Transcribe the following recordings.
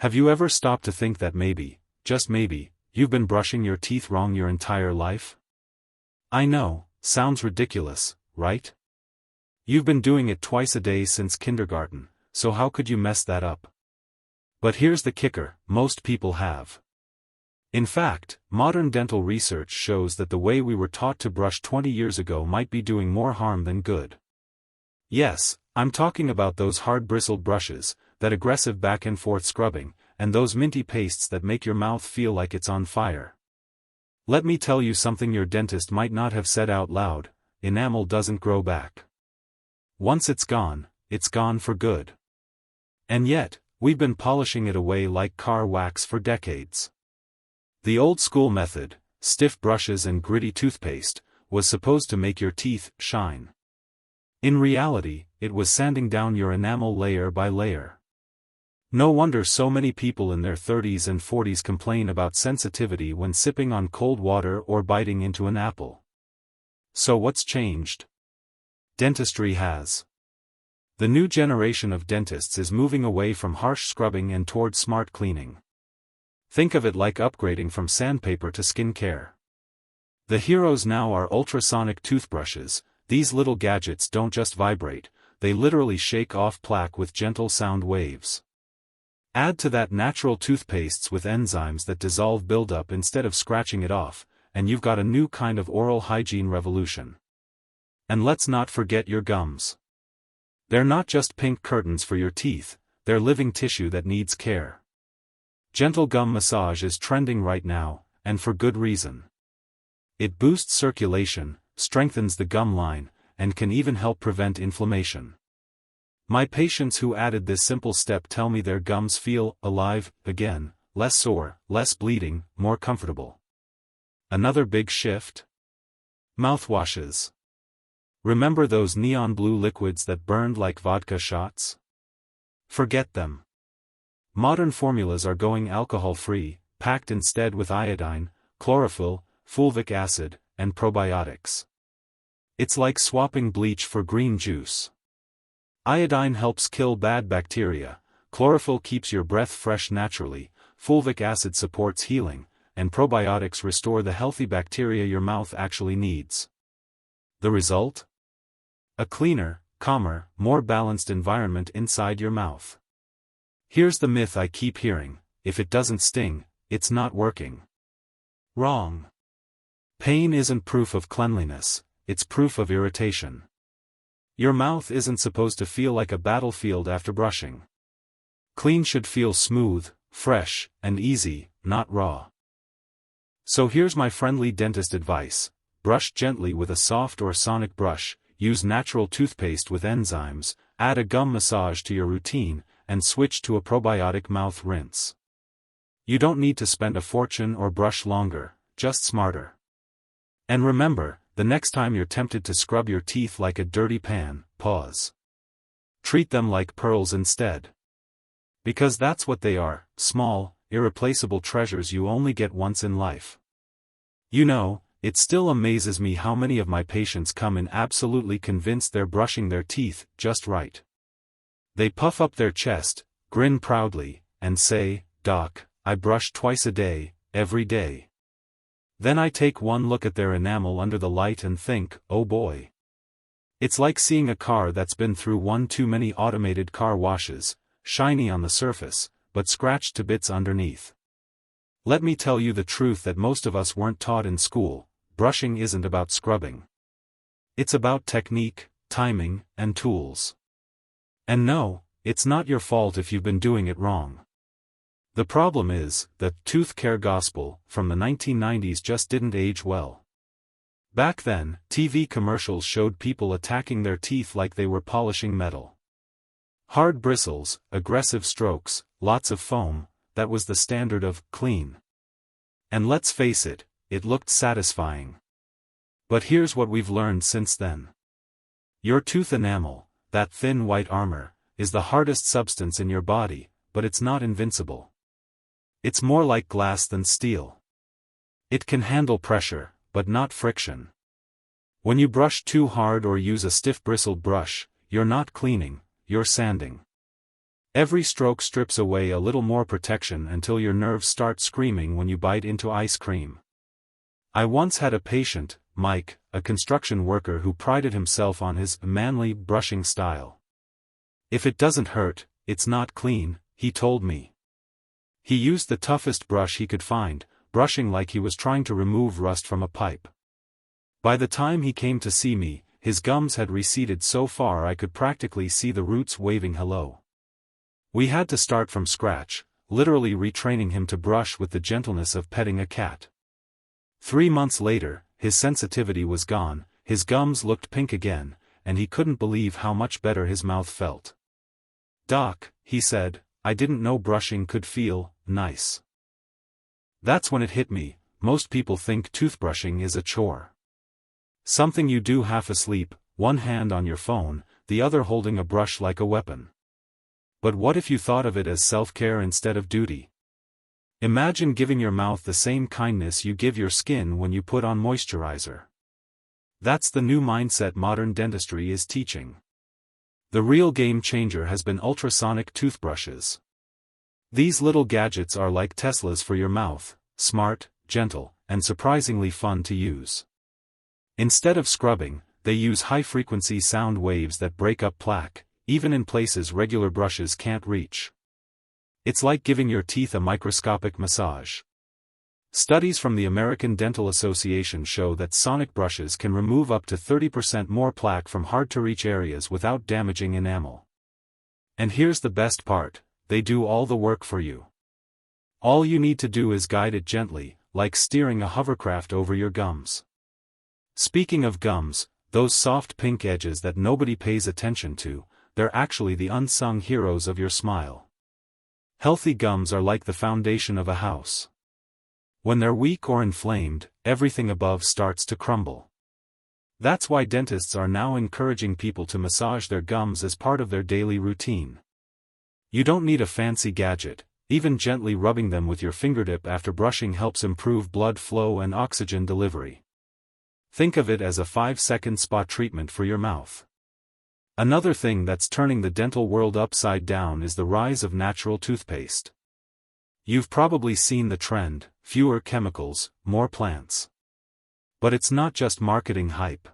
Have you ever stopped to think that maybe, just maybe, you've been brushing your teeth wrong your entire life? I know, sounds ridiculous, right? You've been doing it twice a day since kindergarten, so how could you mess that up? But here's the kicker, most people have. In fact, modern dental research shows that the way we were taught to brush 20 years ago might be doing more harm than good. Yes, I'm talking about those hard-bristled brushes, that aggressive back-and-forth scrubbing, and those minty pastes that make your mouth feel like it's on fire. Let me tell you something your dentist might not have said out loud: enamel doesn't grow back. Once it's gone for good. And yet, we've been polishing it away like car wax for decades. The old-school method, stiff brushes and gritty toothpaste, was supposed to make your teeth shine. In reality, it was sanding down your enamel layer by layer. No wonder so many people in their 30s and 40s complain about sensitivity when sipping on cold water or biting into an apple. So what's changed? Dentistry has. The new generation of dentists is moving away from harsh scrubbing and toward smart cleaning. Think of it like upgrading from sandpaper to skin care. The heroes now are ultrasonic toothbrushes. These little gadgets don't just vibrate, they literally shake off plaque with gentle sound waves. Add to that natural toothpastes with enzymes that dissolve buildup instead of scratching it off, and you've got a new kind of oral hygiene revolution. And let's not forget your gums. They're not just pink curtains for your teeth, they're living tissue that needs care. Gentle gum massage is trending right now, and for good reason. It boosts circulation, strengthens the gum line, and can even help prevent inflammation. My patients who added this simple step tell me their gums feel alive again, less sore, less bleeding, more comfortable. Another big shift? Mouthwashes. Remember those neon blue liquids that burned like vodka shots? Forget them. Modern formulas are going alcohol-free, packed instead with iodine, chlorophyll, fulvic acid, and probiotics. It's like swapping bleach for green juice. Iodine helps kill bad bacteria, chlorophyll keeps your breath fresh naturally, fulvic acid supports healing, and probiotics restore the healthy bacteria your mouth actually needs. The result? A cleaner, calmer, more balanced environment inside your mouth. Here's the myth I keep hearing: if it doesn't sting, it's not working. Wrong. Pain isn't proof of cleanliness, it's proof of irritation. Your mouth isn't supposed to feel like a battlefield after brushing. Clean should feel smooth, fresh, and easy, not raw. So here's my friendly dentist advice: brush gently with a soft or sonic brush, use natural toothpaste with enzymes, add a gum massage to your routine, and switch to a probiotic mouth rinse. You don't need to spend a fortune or brush longer, just smarter. And remember, the next time you're tempted to scrub your teeth like a dirty pan, pause. Treat them like pearls instead. Because that's what they are, small, irreplaceable treasures you only get once in life. You know, it still amazes me how many of my patients come in absolutely convinced they're brushing their teeth just right. They puff up their chest, grin proudly, and say, "Doc, I brush twice a day, every day." Then I take one look at their enamel under the light and think, oh boy. It's like seeing a car that's been through one too many automated car washes, shiny on the surface, but scratched to bits underneath. Let me tell you the truth that most of us weren't taught in school: brushing isn't about scrubbing. It's about technique, timing, and tools. And no, it's not your fault if you've been doing it wrong. The problem is, the tooth care gospel from the 1990s just didn't age well. Back then, TV commercials showed people attacking their teeth like they were polishing metal. Hard bristles, aggressive strokes, lots of foam, that was the standard of clean. And let's face it, it looked satisfying. But here's what we've learned since then. Your tooth enamel, that thin white armor, is the hardest substance in your body, but it's not invincible. It's more like glass than steel. It can handle pressure, but not friction. When you brush too hard or use a stiff bristled brush, you're not cleaning, you're sanding. Every stroke strips away a little more protection until your nerves start screaming when you bite into ice cream. I once had a patient, Mike, a construction worker who prided himself on his manly brushing style. "If it doesn't hurt, it's not clean," he told me. He used the toughest brush he could find, brushing like he was trying to remove rust from a pipe. By the time he came to see me, his gums had receded so far I could practically see the roots waving hello. We had to start from scratch, literally retraining him to brush with the gentleness of petting a cat. 3 months later, his sensitivity was gone, his gums looked pink again, and he couldn't believe how much better his mouth felt. "Doc," he said, "I didn't know brushing could feel nice." That's when it hit me. Most people think toothbrushing is a chore. Something you do half asleep, one hand on your phone, the other holding a brush like a weapon. But what if you thought of it as self-care instead of duty? Imagine giving your mouth the same kindness you give your skin when you put on moisturizer. That's the new mindset modern dentistry is teaching. The real game changer has been ultrasonic toothbrushes. These little gadgets are like Teslas for your mouth, smart, gentle, and surprisingly fun to use. Instead of scrubbing, they use high-frequency sound waves that break up plaque, even in places regular brushes can't reach. It's like giving your teeth a microscopic massage. Studies from the American Dental Association show that sonic brushes can remove up to 30% more plaque from hard-to-reach areas without damaging enamel. And here's the best part, they do all the work for you. All you need to do is guide it gently, like steering a hovercraft over your gums. Speaking of gums, those soft pink edges that nobody pays attention to, they're actually the unsung heroes of your smile. Healthy gums are like the foundation of a house. When they're weak or inflamed, everything above starts to crumble. That's why dentists are now encouraging people to massage their gums as part of their daily routine. You don't need a fancy gadget, even gently rubbing them with your fingertip after brushing helps improve blood flow and oxygen delivery. Think of it as a 5-second spa treatment for your mouth. Another thing that's turning the dental world upside down is the rise of natural toothpaste. You've probably seen the trend, fewer chemicals, more plants. But it's not just marketing hype.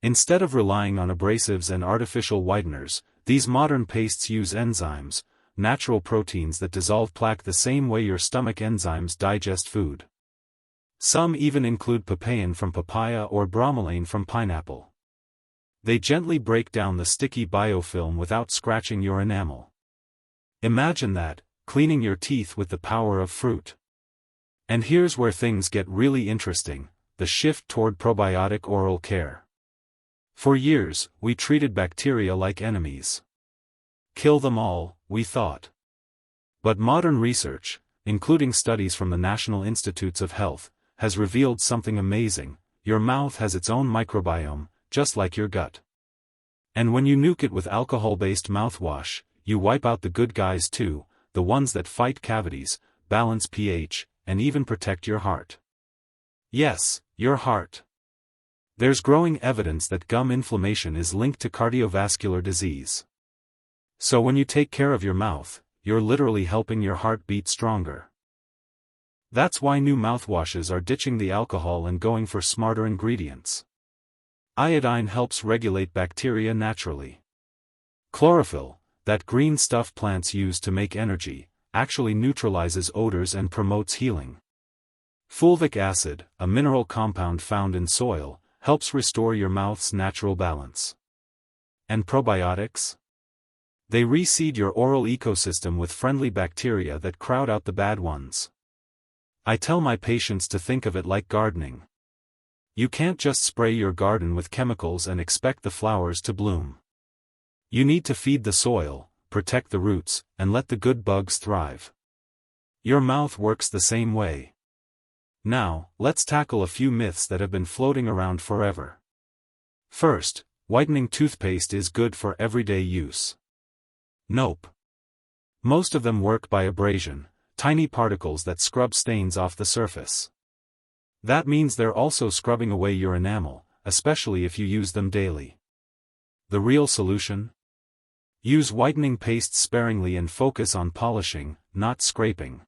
Instead of relying on abrasives and artificial whiteners, these modern pastes use enzymes, natural proteins that dissolve plaque the same way your stomach enzymes digest food. Some even include papain from papaya or bromelain from pineapple. They gently break down the sticky biofilm without scratching your enamel. Imagine that, cleaning your teeth with the power of fruit. And here's where things get really interesting, the shift toward probiotic oral care. For years, we treated bacteria like enemies. Kill them all, we thought. But modern research, including studies from the National Institutes of Health, has revealed something amazing. Your mouth has its own microbiome, just like your gut. And when you nuke it with alcohol-based mouthwash, you wipe out the good guys too, the ones that fight cavities, balance pH, and even protect your heart. Yes, your heart. There's growing evidence that gum inflammation is linked to cardiovascular disease. So when you take care of your mouth, you're literally helping your heart beat stronger. That's why new mouthwashes are ditching the alcohol and going for smarter ingredients. Iodine helps regulate bacteria naturally. Chlorophyll, that green stuff plants use to make energy, actually neutralizes odors and promotes healing. Fulvic acid, a mineral compound found in soil, helps restore your mouth's natural balance. And probiotics? They reseed your oral ecosystem with friendly bacteria that crowd out the bad ones. I tell my patients to think of it like gardening. You can't just spray your garden with chemicals and expect the flowers to bloom. You need to feed the soil, protect the roots, and let the good bugs thrive. Your mouth works the same way. Now, let's tackle a few myths that have been floating around forever. First, whitening toothpaste is good for everyday use. Nope. Most of them work by abrasion, tiny particles that scrub stains off the surface. That means they're also scrubbing away your enamel, especially if you use them daily. The real solution? Use whitening paste sparingly and focus on polishing, not scraping.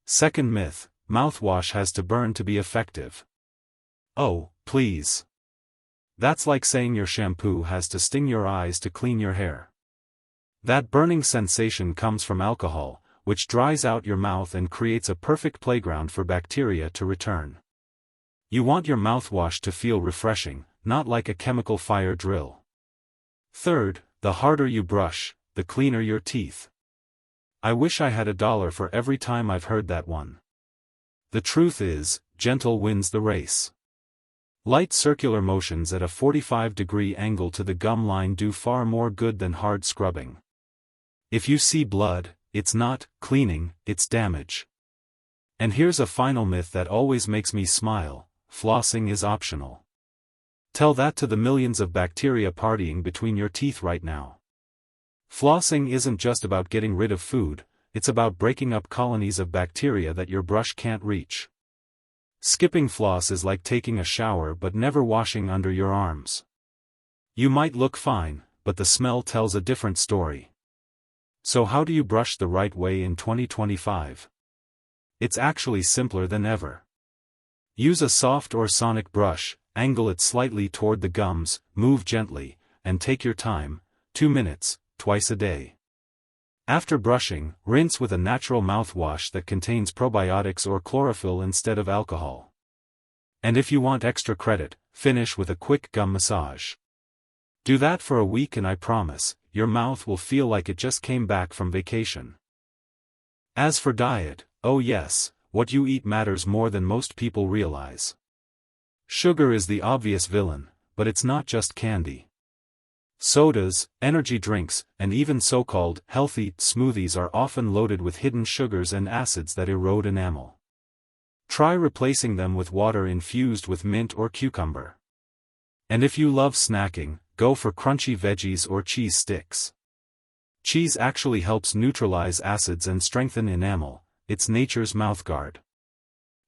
Second myth, mouthwash has to burn to be effective. Oh, please. That's like saying your shampoo has to sting your eyes to clean your hair. That burning sensation comes from alcohol, which dries out your mouth and creates a perfect playground for bacteria to return. You want your mouthwash to feel refreshing, not like a chemical fire drill. Third, the harder you brush, the cleaner your teeth. I wish I had $1 for every time I've heard that one. The truth is, gentle wins the race. Light circular motions at a 45-degree angle to the gum line do far more good than hard scrubbing. If you see blood, it's not cleaning, it's damage. And here's a final myth that always makes me smile: flossing is optional. Tell that to the millions of bacteria partying between your teeth right now. Flossing isn't just about getting rid of food, it's about breaking up colonies of bacteria that your brush can't reach. Skipping floss is like taking a shower but never washing under your arms. You might look fine, but the smell tells a different story. So how do you brush the right way in 2025? It's actually simpler than ever. Use a soft or sonic brush, angle it slightly toward the gums, move gently, and take your time, 2 minutes, twice a day. After brushing, rinse with a natural mouthwash that contains probiotics or chlorophyll instead of alcohol. And if you want extra credit, finish with a quick gum massage. Do that for a week and I promise, your mouth will feel like it just came back from vacation. As for diet, oh yes, what you eat matters more than most people realize. Sugar is the obvious villain, but it's not just candy. Sodas, energy drinks, and even so-called healthy smoothies are often loaded with hidden sugars and acids that erode enamel. Try replacing them with water infused with mint or cucumber. And if you love snacking, go for crunchy veggies or cheese sticks. Cheese actually helps neutralize acids and strengthen enamel, it's nature's mouthguard.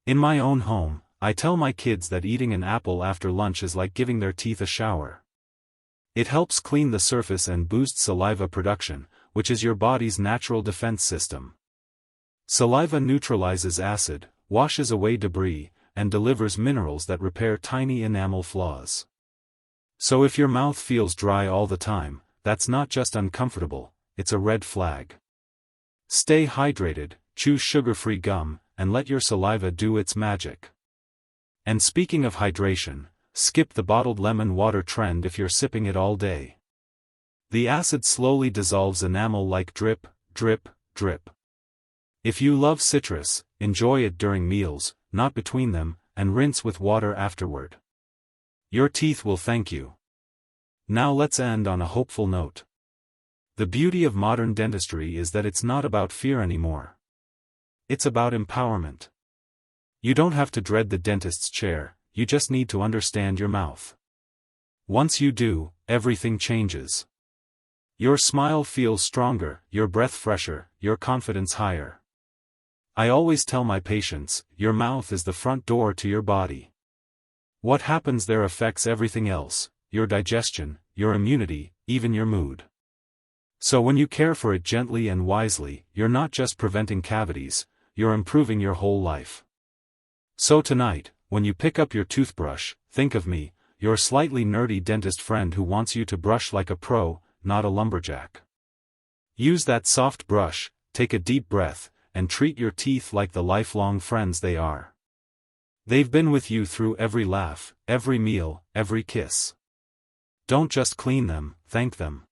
In my own home, I tell my kids that eating an apple after lunch is like giving their teeth a shower. It helps clean the surface and boost saliva production, which is your body's natural defense system. Saliva neutralizes acid, washes away debris, and delivers minerals that repair tiny enamel flaws. So if your mouth feels dry all the time, that's not just uncomfortable, it's a red flag. Stay hydrated, choose sugar-free gum, and let your saliva do its magic. And speaking of hydration, skip the bottled lemon water trend if you're sipping it all day. The acid slowly dissolves enamel like drip, drip, drip. If you love citrus, enjoy it during meals, not between them, and rinse with water afterward. Your teeth will thank you. Now let's end on a hopeful note. The beauty of modern dentistry is that it's not about fear anymore. It's about empowerment. You don't have to dread the dentist's chair, you just need to understand your mouth. Once you do, everything changes. Your smile feels stronger, your breath fresher, your confidence higher. I always tell my patients, your mouth is the front door to your body. What happens there affects everything else, your digestion, your immunity, even your mood. So when you care for it gently and wisely, you're not just preventing cavities, you're improving your whole life. So tonight, when you pick up your toothbrush, think of me, your slightly nerdy dentist friend who wants you to brush like a pro, not a lumberjack. Use that soft brush, take a deep breath, and treat your teeth like the lifelong friends they are. They've been with you through every laugh, every meal, every kiss. Don't just clean them, thank them.